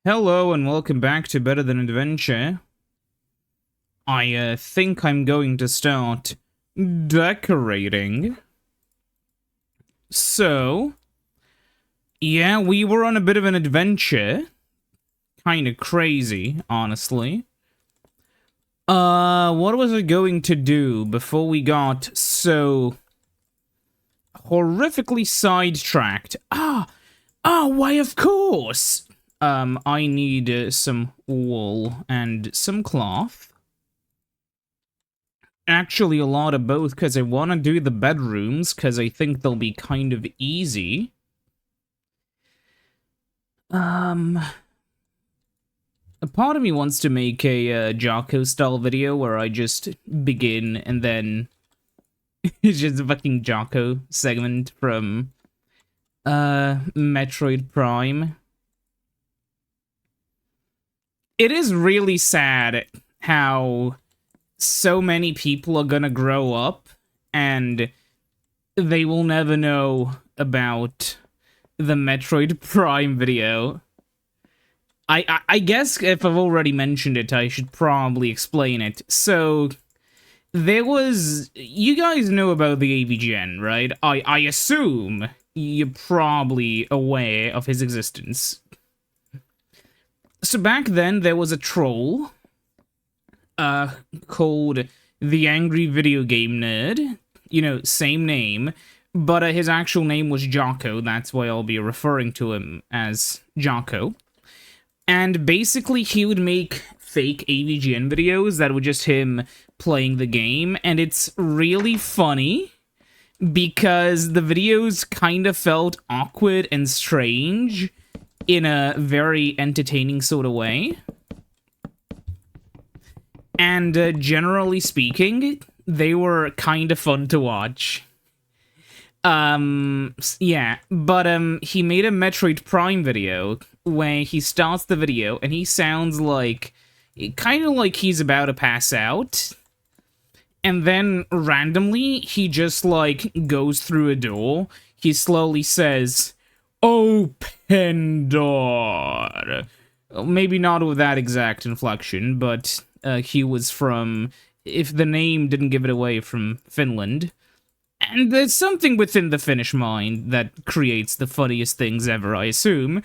Hello and welcome back to Better Than Adventure. I think I'm going to start decorating. So, yeah, we were on a bit of an adventure. Kinda crazy, honestly. What was I going to do before we got so horrifically sidetracked? Why of course! I need some wool and some cloth. Actually, a lot of both, because I want to do the bedrooms, because I think they'll be kind of easy. A part of me wants to make a Jocko-style video where I just begin and then it's just a fucking Jocko segment from, Metroid Prime. It is really sad how so many people are gonna grow up and they will never know about the Metroid Prime video. I guess if I've already mentioned it, I should probably explain it. So, there was... You guys know about the AVGN, right? I assume you're probably aware of his existence. So back then, there was a troll called The Angry Video Game Nerd. You know, same name, but his actual name was Jocko. That's why I'll be referring to him as Jocko. And basically, he would make fake AVGN videos that were just him playing the game, and it's really funny because the videos kind of felt awkward and strange in a very entertaining sort of way. And generally speaking, they were kind of fun to watch. Yeah, but he made a Metroid Prime video where he starts the video and he sounds like, kind of like he's about to pass out. And then randomly, he just like goes through a door. He slowly says, "Open door." Maybe not with that exact inflection, but he was from, if the name didn't give it away, from Finland. And there's something within the Finnish mind that creates the funniest things ever, I assume.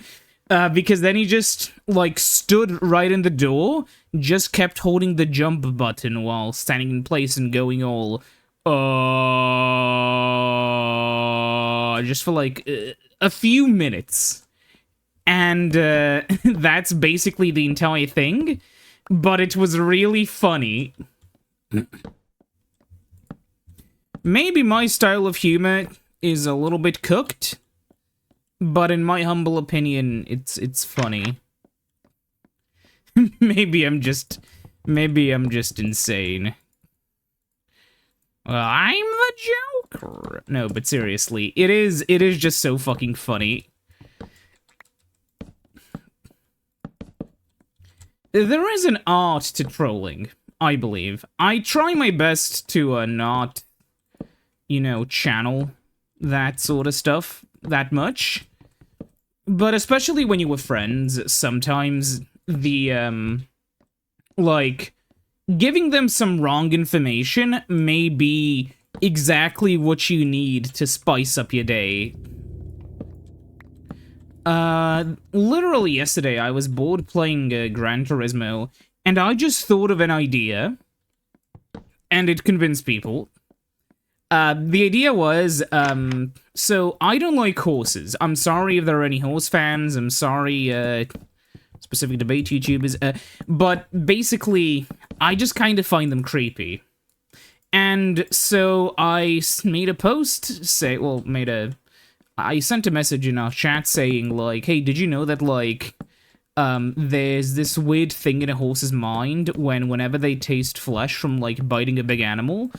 Because then he just, like, stood right in the door, just kept holding the jump button while standing in place and going all, just for, like, a few minutes. And that's basically the entire thing, but it was really funny. Maybe my style of humor is a little bit cooked, but in my humble opinion, it's funny. maybe I'm just insane. Well, I'm the Joker. No, but seriously, it is just so fucking funny. There is an art to trolling, I believe. I try my best to not, you know, channel that sort of stuff that much. But especially when you're with friends, sometimes the, like, giving them some wrong information may be exactly what you need to spice up your day. Literally yesterday, I was bored playing Gran Turismo, and I just thought of an idea, and it convinced people. The idea was, so I don't like horses. I'm sorry if there are any horse fans. I'm sorry, specific debate YouTubers. But basically, I just kind of find them creepy. And so I made a post, I sent a message in our chat saying, like, hey, did you know that, like, there's this weird thing in a horse's mind whenever they taste flesh from, like, biting a big animal,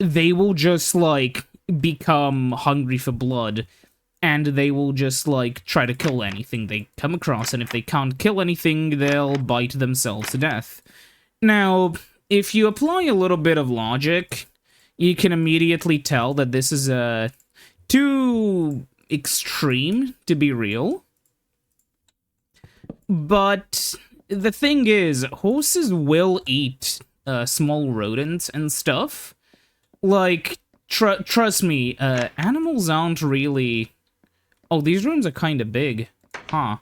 they will just, like, become hungry for blood, and they will just, like, try to kill anything they come across, and if they can't kill anything, they'll bite themselves to death. Now, if you apply a little bit of logic, you can immediately tell that this is, too extreme to be real. But the thing is, horses will eat small rodents and stuff. Like, trust me, animals aren't really... Oh, these rooms are kind of big. Huh.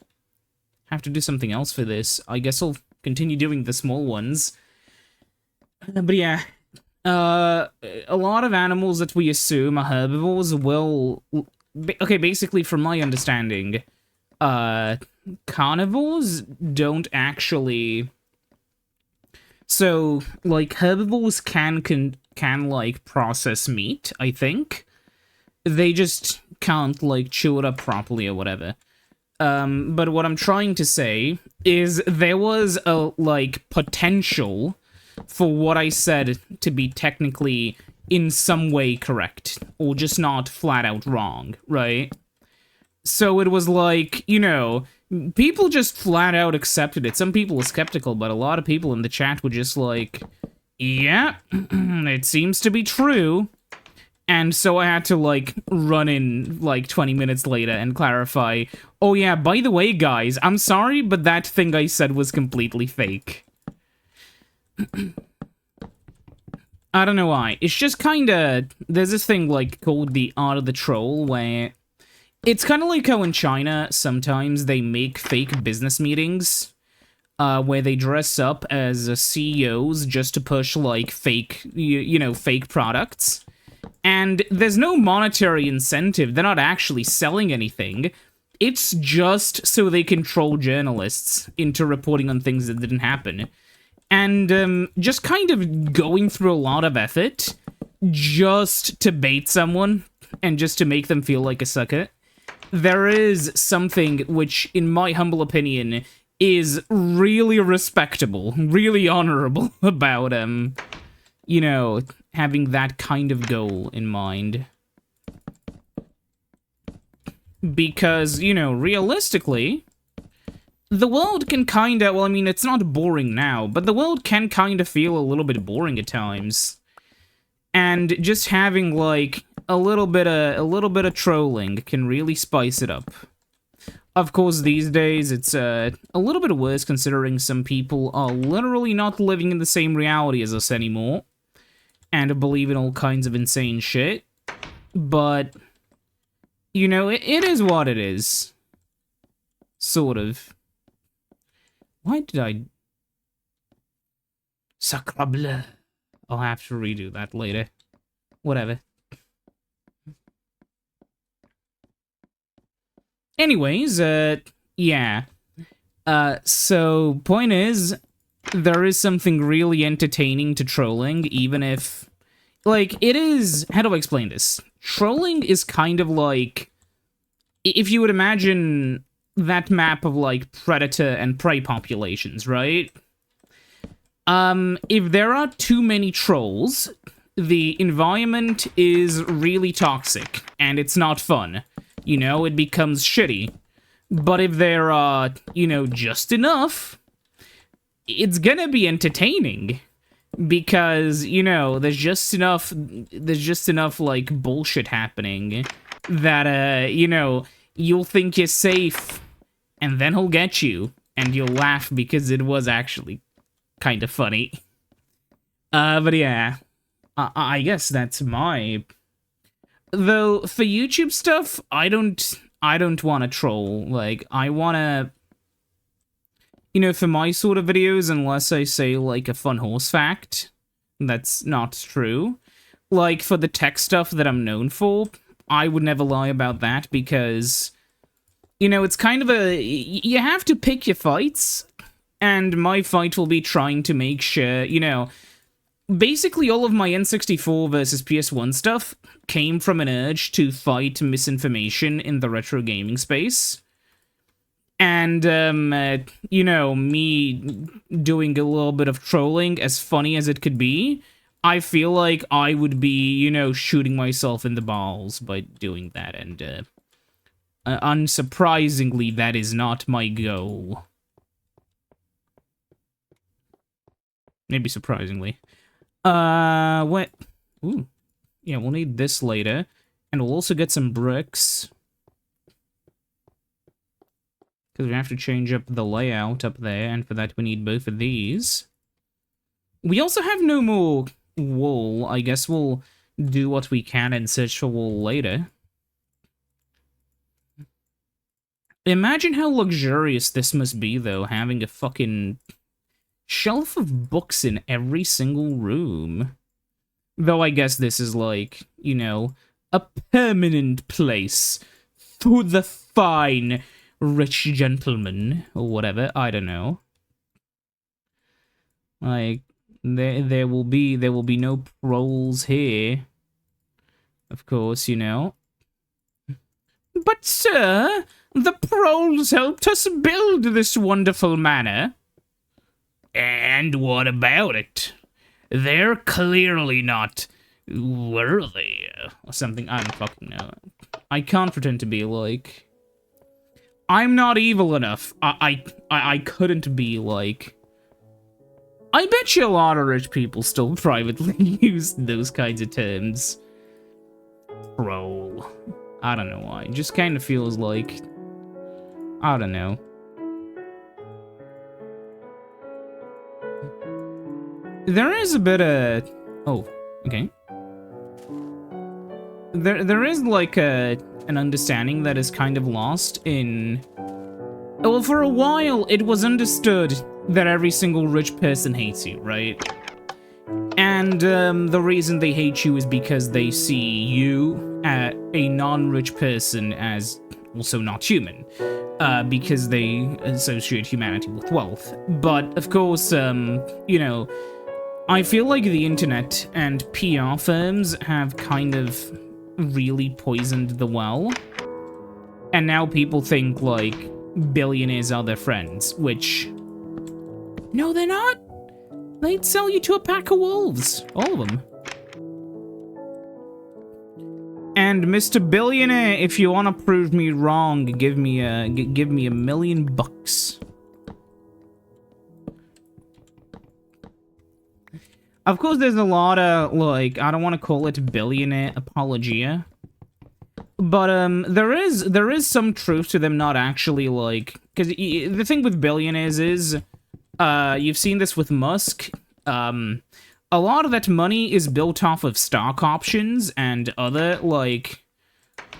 Have to do something else for this. I guess I'll continue doing the small ones. But yeah, a lot of animals that we assume are herbivores will... Okay, basically, from my understanding, carnivores don't actually... So, like, herbivores can like, process meat, I think. They just can't, like, chew it up properly or whatever. But what I'm trying to say is there was a, like, potential for what I said to be technically in some way correct, or just not flat out wrong, right? So it was like, you know, people just flat out accepted it. Some people were skeptical, but a lot of people in the chat were just like, yeah, it seems to be true. And so I had to, like, run in, like, 20 minutes later and clarify, oh yeah, by the way, guys, I'm sorry, but that thing I said was completely fake. I don't know why. It's just kinda... There's this thing, like, called the Art of the Troll, where... It's kinda like how in China, sometimes they make fake business meetings, where they dress up as CEOs just to push, like, fake, you know, fake products. And there's no monetary incentive. They're not actually selling anything. It's just so they can troll journalists into reporting on things that didn't happen. And just kind of going through a lot of effort just to bait someone and just to make them feel like a sucker. There is something which, in my humble opinion, is really respectable, really honorable about, you know, having that kind of goal in mind. Because, you know, realistically, the world can kinda, well, I mean, it's not boring now, but the world can kinda feel a little bit boring at times. And just having, like, a little bit of trolling can really spice it up. Of course, these days, it's a little bit worse considering some people are literally not living in the same reality as us anymore. And believe in all kinds of insane shit. But, you know, it is what it is. Sort of. Why did I... Sacre bleu. I'll have to redo that later. Whatever. Anyways, yeah. So, point is, there is something really entertaining to trolling, even if... Like, it is... How do I explain this? Trolling is kind of like... If you would imagine that map of, like, predator and prey populations, right? If there are too many trolls, the environment is really toxic, and it's not fun. You know, it becomes shitty. But if there are, you know, just enough, it's gonna be entertaining. Because, you know, there's just enough, like, bullshit happening that, you know, you'll think you're safe, and then he'll get you, and you'll laugh because it was actually kind of funny. But yeah, I guess that's my... Though, for YouTube stuff, I don't want to troll. Like, I want to... You know, for my sort of videos, unless I say, like, a fun horse fact, that's not true. Like, for the tech stuff that I'm known for, I would never lie about that, because, you know, it's kind of a... You have to pick your fights, and my fight will be trying to make sure, you know... Basically, all of my N64 versus PS1 stuff came from an urge to fight misinformation in the retro gaming space. And, you know, me doing a little bit of trolling, as funny as it could be, I feel like I would be, you know, shooting myself in the balls by doing that, and, unsurprisingly, that is not my goal. Maybe surprisingly. What? Ooh. Yeah, we'll need this later. And we'll also get some bricks. Because we have to change up the layout up there, and for that we need both of these. We also have no more wool. I guess we'll do what we can and search for wool later. Imagine how luxurious this must be, though, having a fucking shelf of books in every single room. Though I guess this is like, you know, a permanent place for the fine rich gentleman, or whatever, I don't know. Like, there will be no proles here. Of course, you know. But, sir, the proles helped us build this wonderful manor. And what about it? They're clearly not worthy, or something. I don't fucking know. I can't pretend to be like... I'm not evil enough. I couldn't be like... I bet you a lot of rich people still privately use those kinds of terms. Prole. I don't know why. It just kind of feels like... I don't know. There is a bit of... Oh, okay. There is like an understanding that is kind of lost in... Well, for a while, it was understood that every single rich person hates you, right? And the reason they hate you is because they see you, a non-rich person, as also not human. Because they associate humanity with wealth. But, of course, you know, I feel like the internet and PR firms have kind of really poisoned the well. And now people think, like, billionaires are their friends, which... No, they're not! They'd sell you to a pack of wolves. All of them. And Mr. Billionaire, if you want to prove me wrong, give me $1 million bucks. Of course, there's a lot of, like, I don't want to call it billionaire apologia. But, there is some truth to them not actually, like... Because the thing with billionaires is... you've seen this with Musk. A lot of that money is built off of stock options and other, like...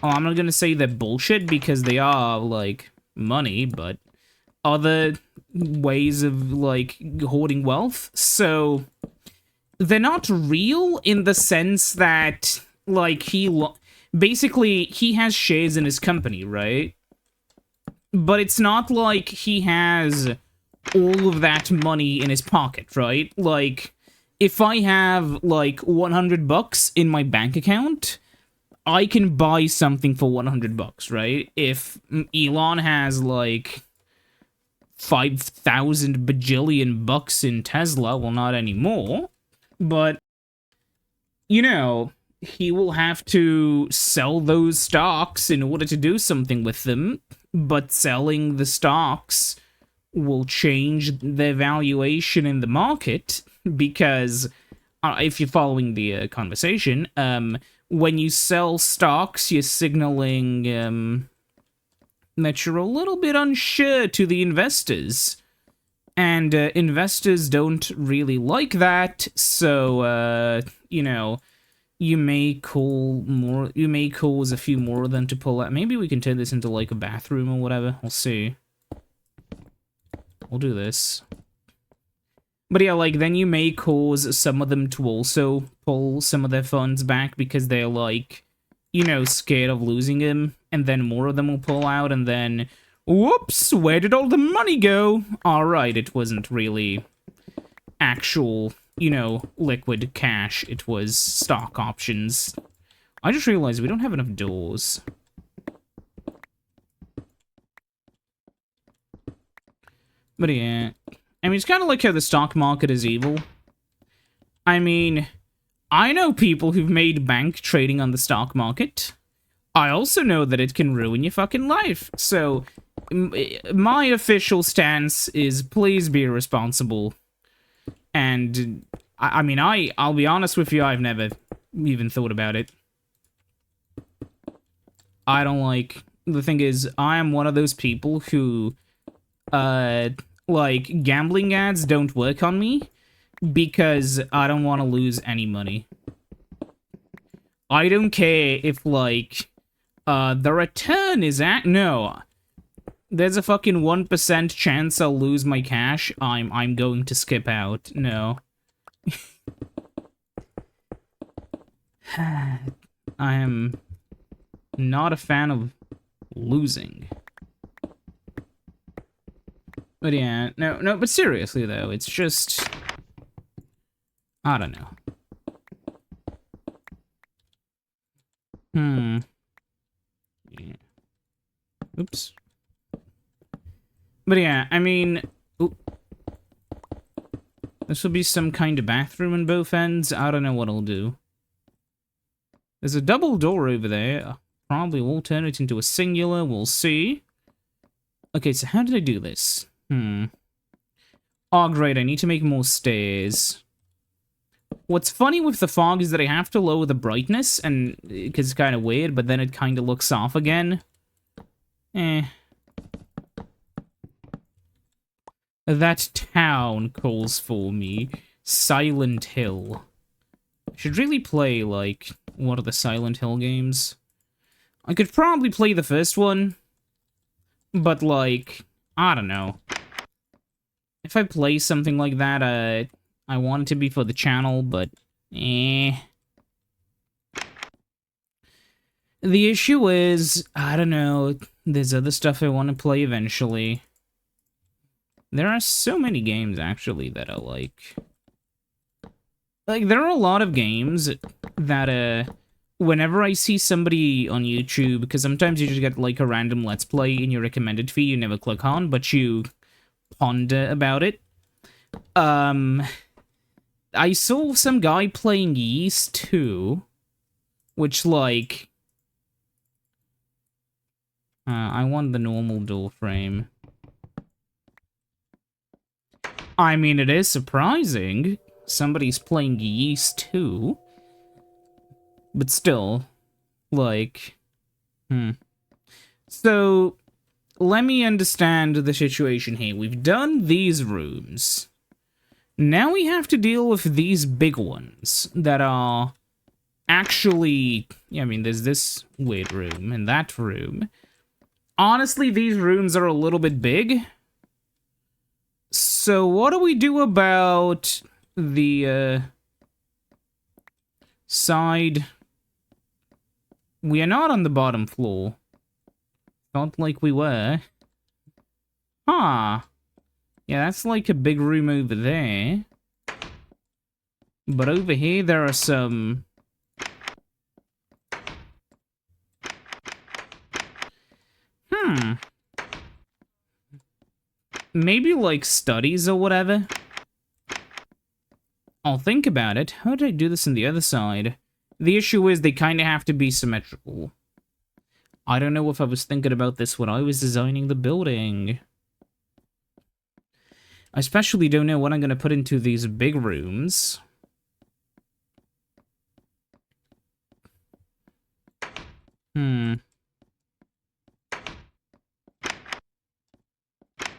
Oh, I'm not gonna say they're bullshit because they are, like, money, but... Other ways of, like, hoarding wealth. So... They're not real in the sense that, like, basically, he has shares in his company, right? But it's not like he has all of that money in his pocket, right? Like, if I have, like, 100 bucks in my bank account, I can buy something for 100 bucks, right? If Elon has, like, 5,000 bajillion bucks in Tesla, well, not anymore, but, you know, he will have to sell those stocks in order to do something with them, but selling the stocks will change their valuation in the market, because, if you're following the conversation, when you sell stocks, you're signaling that you're a little bit unsure to the investors. And investors don't really like that, so, you know, you may cause a few more of them to pull out. Maybe we can turn this into, like, a bathroom or whatever. We'll see. We'll do this. But yeah, like, then you may cause some of them to also pull some of their funds back because they're, like, you know, scared of losing him. And then more of them will pull out, and then... Whoops, where did all the money go? Alright, it wasn't really actual, you know, liquid cash. It was stock options. I just realized we don't have enough doors. But yeah, I mean, it's kind of like how the stock market is evil. I mean, I know people who've made bank trading on the stock market. I also know that it can ruin your fucking life. So, my official stance is please be responsible. And, I mean, I'll be honest with you, I've never even thought about it. I don't like the thing is, I am one of those people who, like, gambling ads don't work on me because I don't want to lose any money. I don't care if, like, the return is no. There's a fucking 1% chance I'll lose my cash. I'm going to skip out. No. I am not a fan of losing. But yeah, no, but seriously though, it's just... I don't know. Yeah. Oops. But yeah, I mean... This will be some kind of bathroom on both ends. I don't know what I'll do. There's a double door over there. Probably will turn it into a singular. We'll see. Okay, so how did I do this? Oh, great. I need to make more stairs. What's funny with the fog is that I have to lower the brightness, and because it's kind of weird, but then it kind of looks off again. That town calls for me. Silent Hill. I should really play, like, one of the Silent Hill games. I could probably play the first one, but, like, I don't know. If I play something like that, I want it to be for the channel, but, The issue is, I don't know, there's other stuff I want to play eventually. There are so many games, actually, that are, like, there are a lot of games that, whenever I see somebody on YouTube, because sometimes you just get, like, a random Let's Play in your recommended feed you never click on, but you ponder about it. I saw some guy playing Ys 2, which, like... I want the normal door frame. I mean, it is surprising. Somebody's playing Ys 2. But still, like... So, let me understand the situation here. We've done these rooms. Now we have to deal with these big ones that are actually... Yeah, I mean, there's this weird room and that room. Honestly, these rooms are a little bit big. So what do we do about the side? We are not on the bottom floor. Felt like we were. Huh. Yeah, that's like a big room over there. But over here there are some... Maybe, like, studies or whatever? I'll think about it. How did I do this on the other side? The issue is they kind of have to be symmetrical. I don't know if I was thinking about this when I was designing the building. I especially don't know what I'm going to put into these big rooms.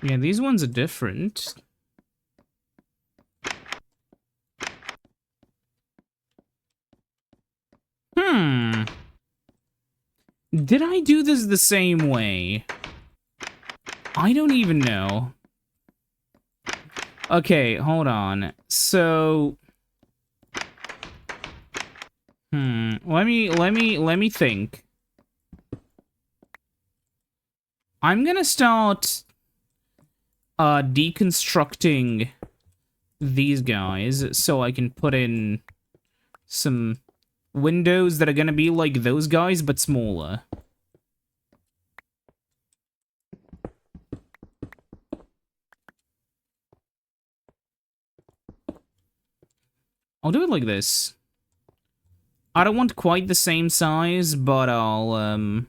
Yeah, these ones are different. Did I do this the same way? I don't even know. Okay, hold on. So... Let me think. I'm gonna start... deconstructing these guys so I can put in some windows that are gonna be like those guys but smaller. I'll do it like this. I don't want quite the same size, but I'll,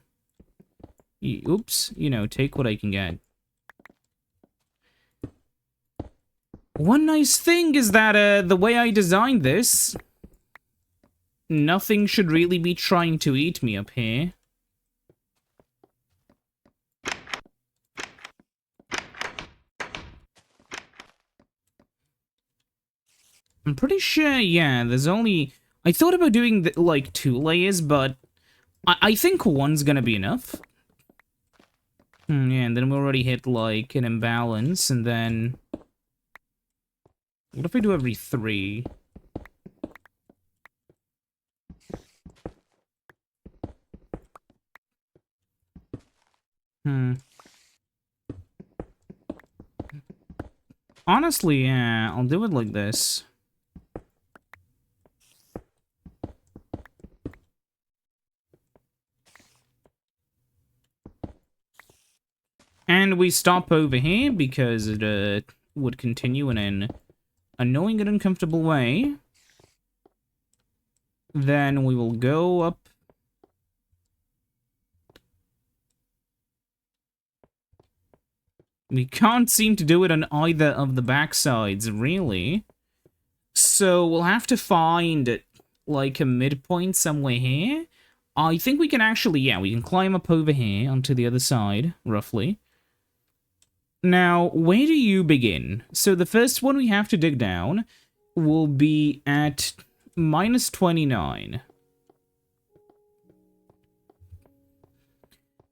oops, you know, take what I can get. One nice thing is that, the way I designed this, nothing should really be trying to eat me up here. I'm pretty sure, yeah, there's only... I thought about doing, like, 2 layers, but I think one's gonna be enough. Yeah, and then we already hit, like, an imbalance, and then... What if we do every 3? Honestly, yeah, I'll do it like this. And we stop over here because it would continue in an annoying and uncomfortable way. Then we will go up. We can't seem to do it on either of the backsides, really. So we'll have to find, like, a midpoint somewhere here. I think we can actually, yeah, we can climb up over here onto the other side, roughly. Now, where do you begin? So the first one we have to dig down will be at minus 29.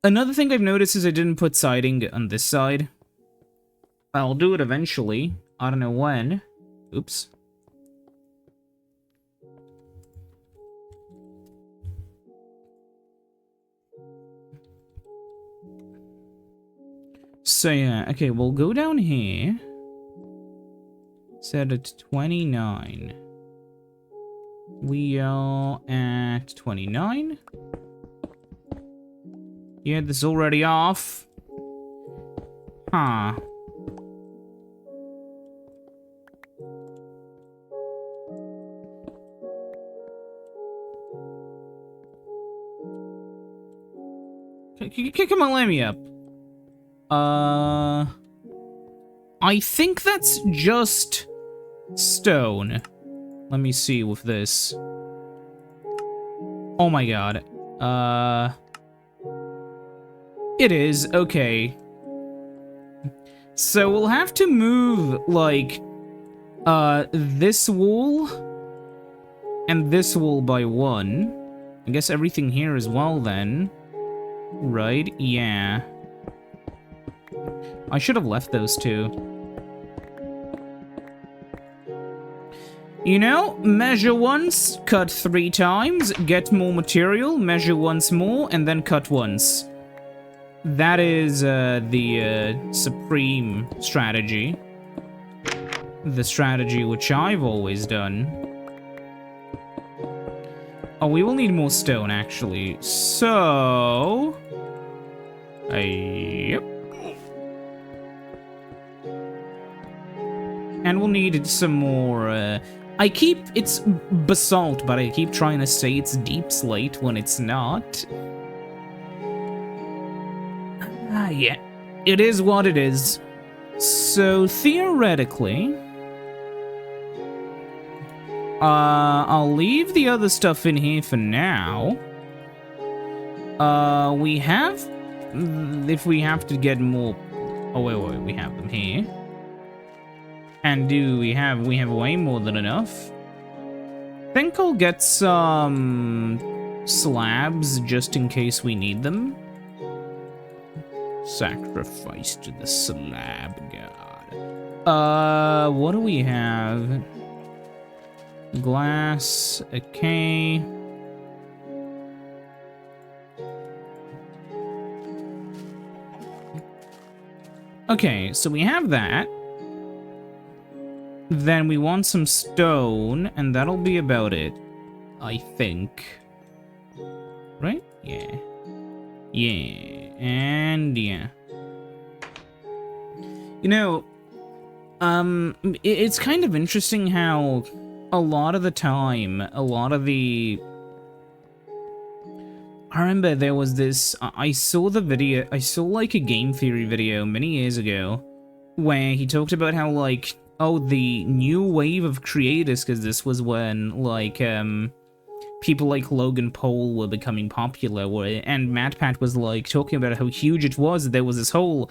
Another thing I've noticed is I didn't put siding on this side. I'll do it eventually. I don't know when. Oops. So yeah, okay, we'll go down here. Set it to 29. We are at 29. Yeah, this is already off. Huh. Come on, let me up. I think that's just stone. Let me see with this. Oh my god. It is, okay. So we'll have to move, like, this wall and this wall by 1. I guess everything here as well, then. Right, yeah. I should have left those 2. You know, measure once, cut 3 times, get more material, measure once more, and then cut once. That is the supreme strategy. The strategy which I've always done. Oh, we will need more stone, actually. So... Yep. And we'll need some more, it's basalt, but I keep trying to say it's deep slate when it's not. Yeah. It is what it is. So, theoretically... I'll leave the other stuff in here for now. We have... If we have to get more... Oh, wait, we have them here. And we have way more than enough. Think I'll get some slabs just in case we need them. Sacrifice to the slab god. What do we have? Glass, okay. Okay, so we have that. Then we want some stone, and that'll be about it, I think. Right? Yeah. Yeah. And yeah. You know, it's kind of interesting how a lot of the time, I remember there was this, I saw like a game theory video many years ago, where he talked about how, like, oh, the new wave of creators, because this was when, like, people like Logan Paul were becoming popular, and MatPat was, like, talking about how huge it was. There was this whole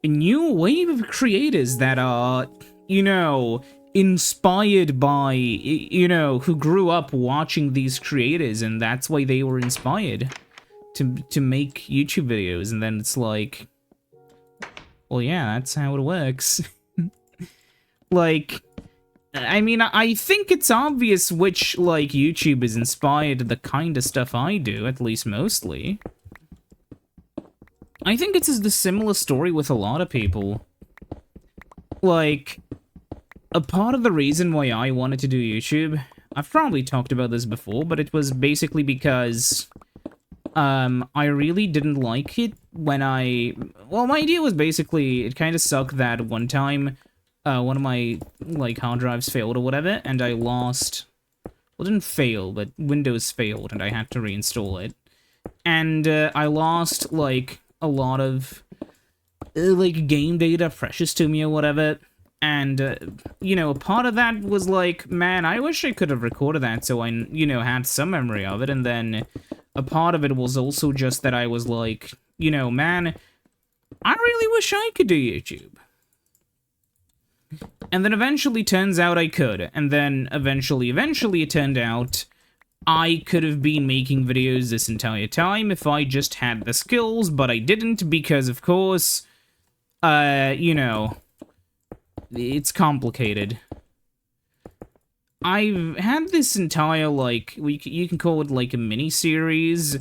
new wave of creators that are, you know, inspired by, you know, who grew up watching these creators, and that's why they were inspired to make YouTube videos. And then it's like, well, yeah, that's how it works. Like, I mean, I think it's obvious which, like, YouTubers inspired the kind of stuff I do, at least mostly. I think it's the similar story with a lot of people. Like, a part of the reason why I wanted to do YouTube, I've probably talked about this before, but it was basically because I really didn't like it when well, my idea was basically, it kind of sucked that one time, one of my, like, hard drives failed or whatever, and I lost, well, it didn't fail, but Windows failed, and I had to reinstall it. And I lost, like, a lot of, like, game data precious to me or whatever. And, you know, a part of that was like, man, I wish I could have recorded that so I, you know, had some memory of it. And then a part of it was also just that I was like, you know, man, I really wish I could do YouTube. And then eventually turns out I could. And then eventually it turned out I could have been making videos this entire time if I just had the skills, but I didn't because, of course, you know, it's complicated. I've had this entire, like, you can call it, like, a mini-series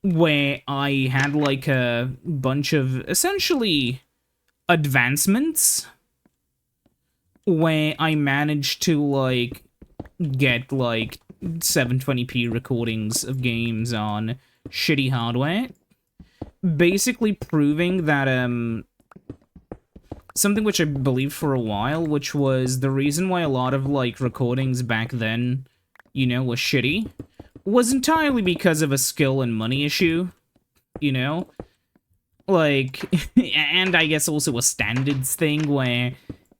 where I had, like, a bunch of, essentially, advancements where I managed to, like, get, like, 720p recordings of games on shitty hardware, basically proving that, something which I believed for a while, which was the reason why a lot of, like, recordings back then, you know, was shitty, was entirely because of a skill and money issue, you know? Like, and I guess also a standards thing where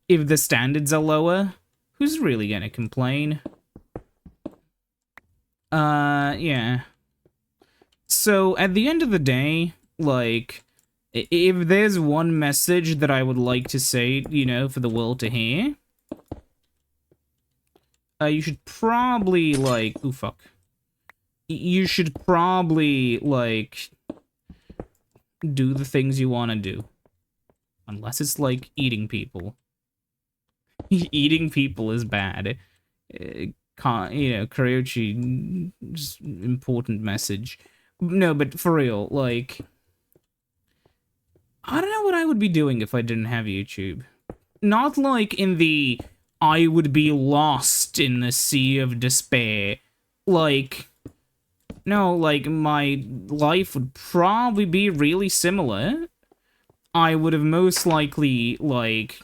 if the standards are lower, who's really gonna complain? Yeah. So, at the end of the day, like, if there's one message that I would like to say, you know, for the world to hear, you should probably, like, ooh, fuck. You should probably, like, do the things you want to do. Unless it's, like, eating people. Eating people is bad. You know, Karaoke, just important message. No, but for real, like, I don't know what I would be doing if I didn't have YouTube. Not like in the, I would be lost in the sea of despair. Like, no, like, my life would probably be really similar. I would have most likely, like,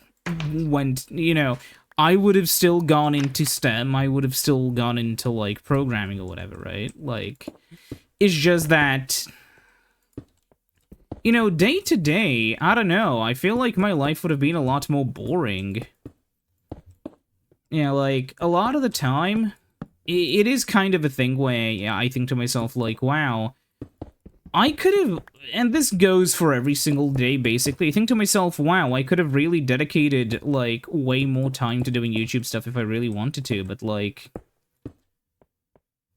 you know, I would have still gone into STEM, I would have still gone into, like, programming or whatever, right? Like, it's just that, you know, day to day, I don't know, I feel like my life would have been a lot more boring. You know, like, a lot of the time, it is kind of a thing where, yeah, I think to myself, like, wow, I could have, and this goes for every single day, basically, I think to myself, wow, I could have really dedicated, like, way more time to doing YouTube stuff if I really wanted to, but, like,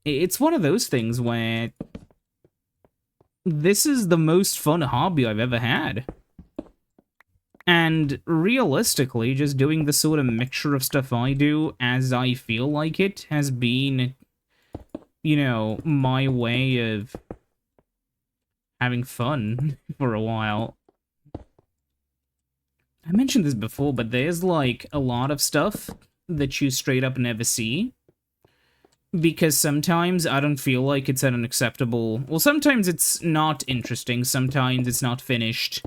it's one of those things where this is the most fun hobby I've ever had. And realistically, just doing the sort of mixture of stuff I do as I feel like it has been, you know, my way of having fun for a while. I mentioned this before, but there's, like, a lot of stuff that you straight up never see. Because sometimes I don't feel like it's an acceptable... Well, sometimes it's not interesting, sometimes it's not finished.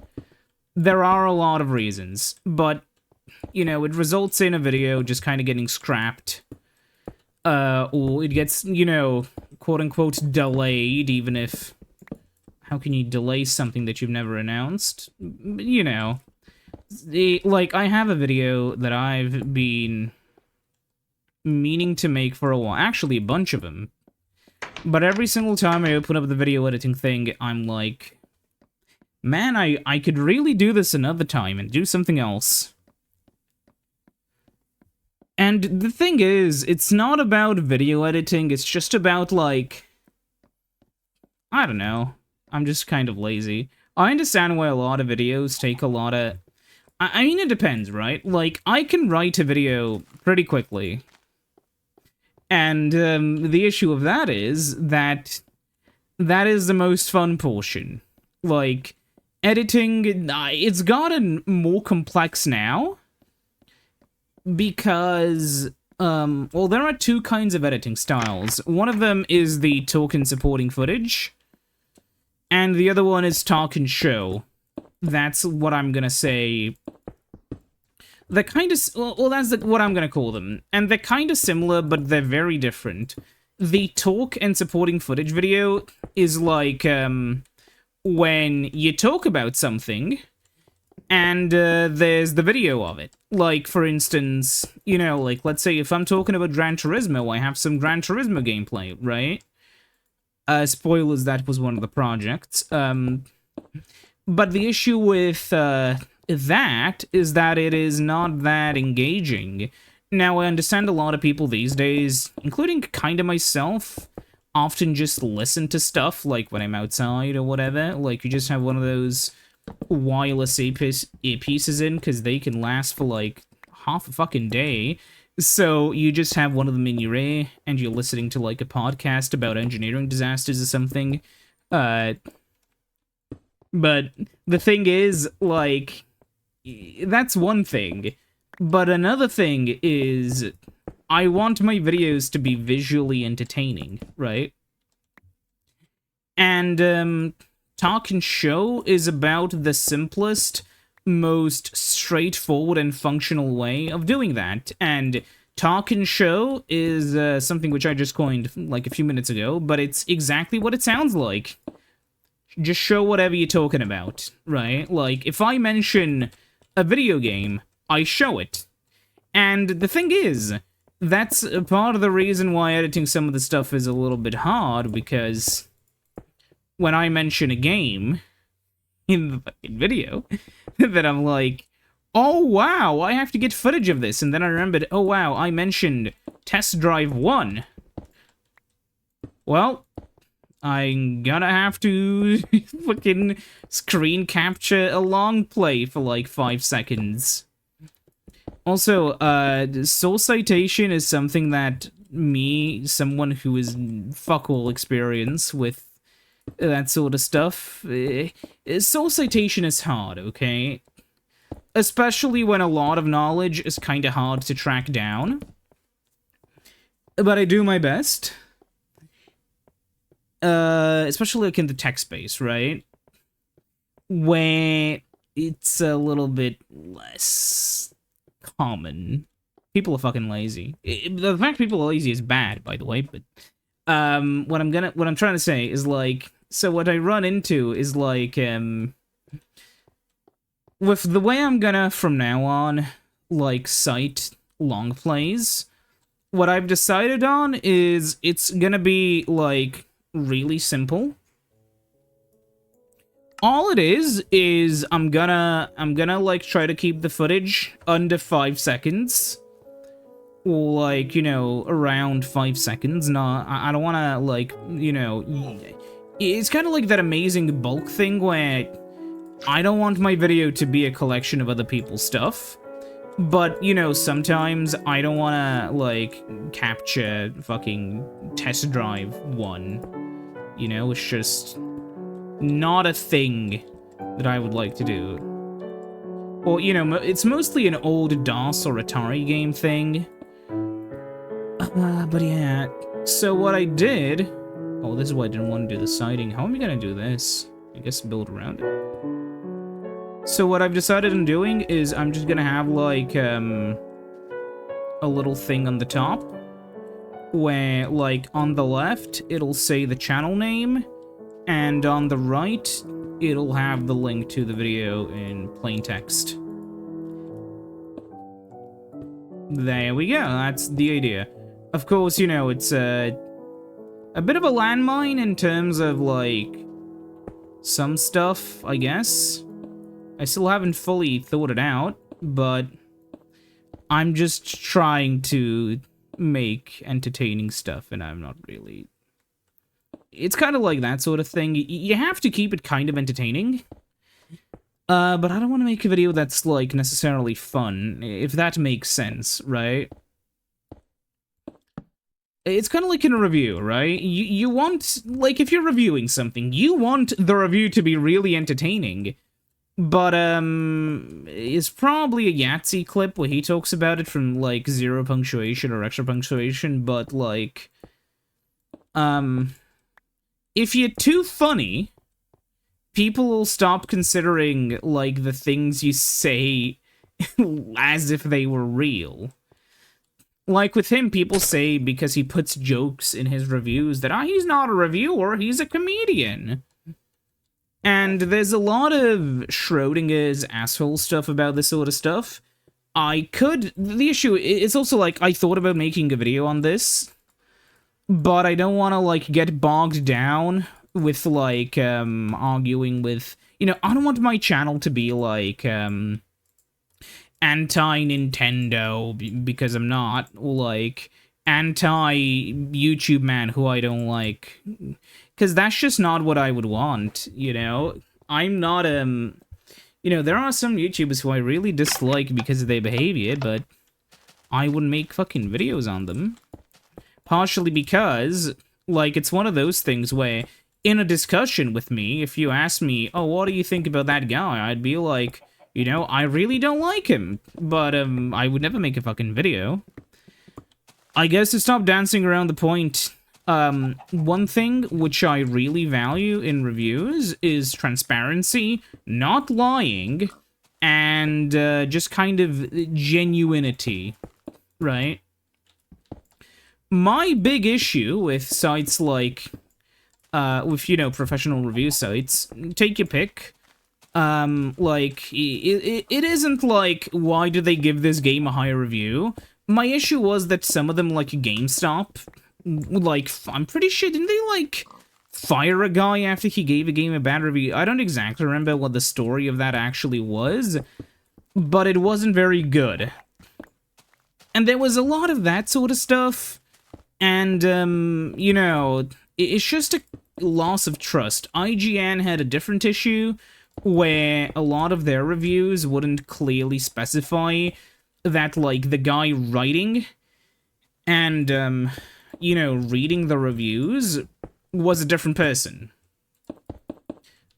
There are a lot of reasons, but, you know, it results in a video just kind of getting scrapped. Or it gets, you know, quote-unquote delayed, even if... How can you delay something that you've never announced? You know. Like, I have a video that I've been meaning to make for a while. Actually, a bunch of them. But every single time I open up the video editing thing, I'm like... Man, I could really do this another time and do something else. And the thing is, it's not about video editing, it's just about, like... I don't know. I'm just kind of lazy. I understand why a lot of videos take a lot of... I mean, it depends, right? Like, I can write a video pretty quickly. And the issue of that is that is the most fun portion. Like, editing, it's gotten more complex now. Because, well, there are two kinds of editing styles. One of them is the talk and supporting footage. And the other one is talk and show. That's what I'm gonna say. They're kind of... Well, that's what I'm gonna call them. And they're kind of similar, but they're very different. The talk and supporting footage video is like, when you talk about something, and there's the video of it. Like, for instance, you know, like, let's say if I'm talking about Gran Turismo, I have some Gran Turismo gameplay, right? Spoilers, that was one of the projects. But the issue with that is that it is not that engaging. Now, I understand a lot of people these days, including kind of myself, often just listen to stuff, like when I'm outside or whatever. Like, you just have one of those wireless earpieces in, because they can last for, like, half a fucking day. So you just have one of them in your ear, and you're listening to, like, a podcast about engineering disasters or something. But the thing is, like, that's one thing. But another thing is, I want my videos to be visually entertaining, right? And, talk and show is about the simplest, most straightforward and functional way of doing that. And talk and show is something which I just coined like a few minutes ago, but it's exactly what it sounds like. Just show whatever you're talking about, right? Like, if I mention a video game, I show it. And the thing is, that's a part of the reason why editing some of the stuff is a little bit hard, because when I mention a game in the fucking video, then I'm like, oh wow, I have to get footage of this, and then I remembered, oh wow, I mentioned Test Drive 1. Well, I'm gonna have to fucking screen capture a long play for like 5 seconds. Also, source citation is something that me, someone who is fuck all experience with that sort of stuff, source citation is hard, okay? Especially when a lot of knowledge is kind of hard to track down. But I do my best. Especially like in the tech space, right? Where it's a little bit less common. People are fucking lazy. The fact people are lazy is bad, by the way, but what I'm trying to say is, like, so what I run into is, like, with the way I'm gonna, from now on, like, cite long plays, what I've decided on is it's gonna be, like, really simple. All it is I'm gonna, like, try to keep the footage under 5 seconds. Like, you know, around 5 seconds. No, I don't want to, like, you know, it's kind of like that amazing bulk thing where I don't want my video to be a collection of other people's stuff, but, you know, sometimes I don't want to, like, capture fucking Test Drive 1, you know, it's just not a thing that I would like to do. Or, you know, it's mostly an old DOS or Atari game thing. But yeah, so what I did... Oh, this is why I didn't want to do the siding. How am I gonna do this? I guess build around it. So what I've decided on doing is I'm just gonna have, like, a little thing on the top, where, like, on the left, it'll say the channel name, and on the right, it'll have the link to the video in plain text. There we go, that's the idea. Of course, you know, it's a bit of a landmine in terms of, like, some stuff, I guess. I still haven't fully thought it out, but I'm just trying to make entertaining stuff, and I'm not really... It's kind of like that sort of thing. You have to keep it kind of entertaining. But I don't want to make a video that's, like, necessarily fun, if that makes sense, right? It's kind of like in a review, right? You want, like, if you're reviewing something, you want the review to be really entertaining. But, it's probably a Yahtzee clip where he talks about it from, like, 0 punctuation or extra punctuation, but, like, if you're too funny, people will stop considering, like, the things you say as if they were real. Like, with him, people say because he puts jokes in his reviews that, he's not a reviewer, he's a comedian. And there's a lot of Schrodinger's asshole stuff about this sort of stuff. The issue is also, like, I thought about making a video on this, but I don't want to, like, get bogged down with, like, arguing with... You know, I don't want my channel to be, like, anti-Nintendo, because I'm not, like, anti-YouTube man who I don't like, because that's just not what I would want, you know? I'm not, you know, there are some YouTubers who I really dislike because of their behavior, but I wouldn't make fucking videos on them. Partially because, like, it's one of those things where, in a discussion with me, if you ask me, oh, what do you think about that guy? I'd be like... You know, I really don't like him, but, I would never make a fucking video. I guess to stop dancing around the point, one thing which I really value in reviews is transparency, not lying, and, just kind of genuinity, right? My big issue with sites like, with, you know, professional review sites, take your pick... like, it isn't like, why do they give this game a higher review? My issue was that some of them, like GameStop, like, I'm pretty sure, didn't they, like, fire a guy after he gave a game a bad review? I don't exactly remember what the story of that actually was, but it wasn't very good. And there was a lot of that sort of stuff, and, you know, it's just a loss of trust. IGN had a different issue, where a lot of their reviews wouldn't clearly specify that, like, the guy writing and, you know, reading the reviews was a different person.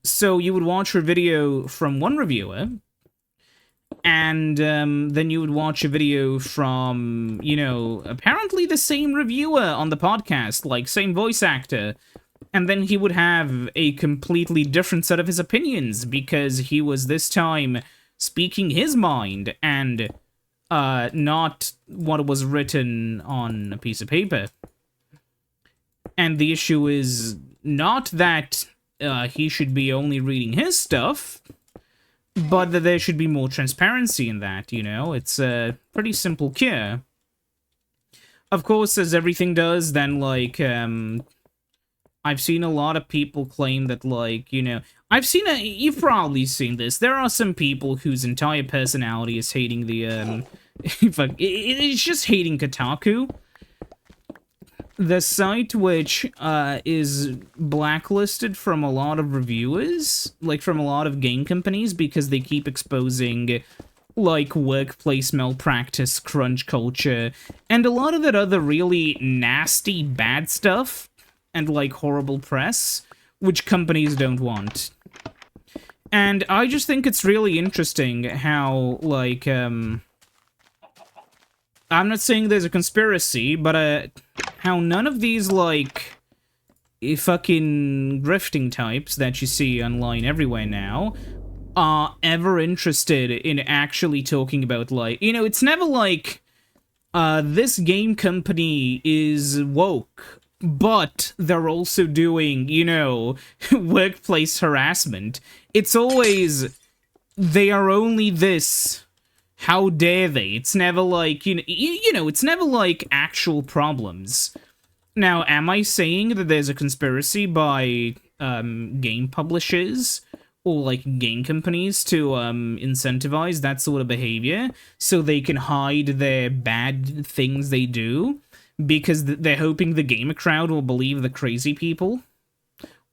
So you would watch a video from one reviewer, and, then you would watch a video from, you know, apparently the same reviewer on the podcast, like, same voice actor, and then he would have a completely different set of his opinions, because he was this time speaking his mind, and not what was written on a piece of paper. And the issue is not that he should be only reading his stuff, but that there should be more transparency in that, you know? It's a pretty simple cure. Of course, as everything does, then, like, I've seen a lot of people claim that, like, you know... You've probably seen this. There are some people whose entire personality is hating the, it's just hating Kotaku. The site which, is blacklisted from a lot of reviewers, like, from a lot of game companies, because they keep exposing, like, workplace malpractice, crunch culture, and a lot of that other really nasty, bad stuff, and, like, horrible press, which companies don't want. And I just think it's really interesting how, like, I'm not saying there's a conspiracy, but, how none of these, like, fucking grifting types that you see online everywhere now are ever interested in actually talking about, like, you know, it's never like, this game company is woke, but they're also doing, you know, workplace harassment. It's always, they are only this, how dare they? It's never like, you know, it's never like actual problems. Now, am I saying that there's a conspiracy by, game publishers or like game companies to incentivize that sort of behavior so they can hide their bad things they do because they're hoping the gamer crowd will believe the crazy people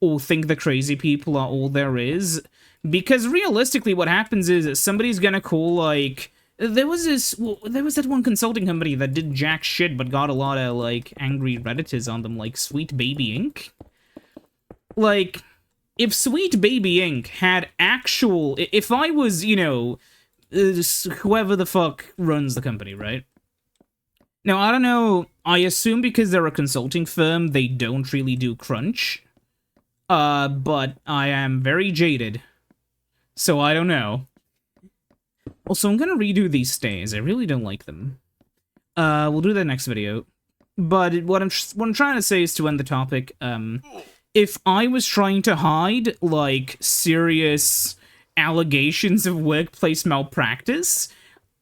or think the crazy people are all there is. Because realistically what happens is that somebody's gonna call like there was that one consulting company that did jack shit but got a lot of like angry redditors on them, like Sweet Baby Inc. Like, if Sweet Baby Inc. had actual... If I was, you know, whoever the fuck runs the company, right? Now, I don't know, I assume because they're a consulting firm, they don't really do crunch. But I am very jaded. So I don't know. Also, I'm gonna redo these stairs. I really don't like them. We'll do that next video. But what I'm trying to say is to end the topic, if I was trying to hide, like, serious allegations of workplace malpractice,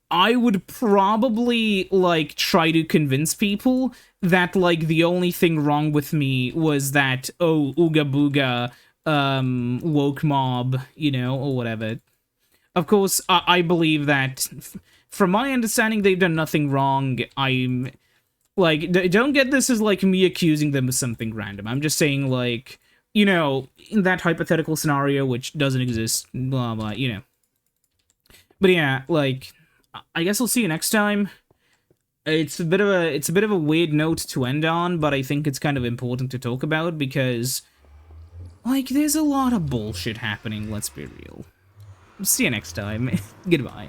I would probably, like, try to convince people that, like, the only thing wrong with me was that, oh, ooga booga, woke mob, you know, or whatever. Of course, I believe that, from my understanding, they've done nothing wrong. I'm... Like, don't get this as, like, me accusing them of something random. I'm just saying, like, you know, in that hypothetical scenario, which doesn't exist, blah, blah, you know. But yeah, like, I guess I'll see you next time. It's a bit of a weird note to end on, but I think it's kind of important to talk about, because, like, there's a lot of bullshit happening, let's be real. See you next time. Goodbye.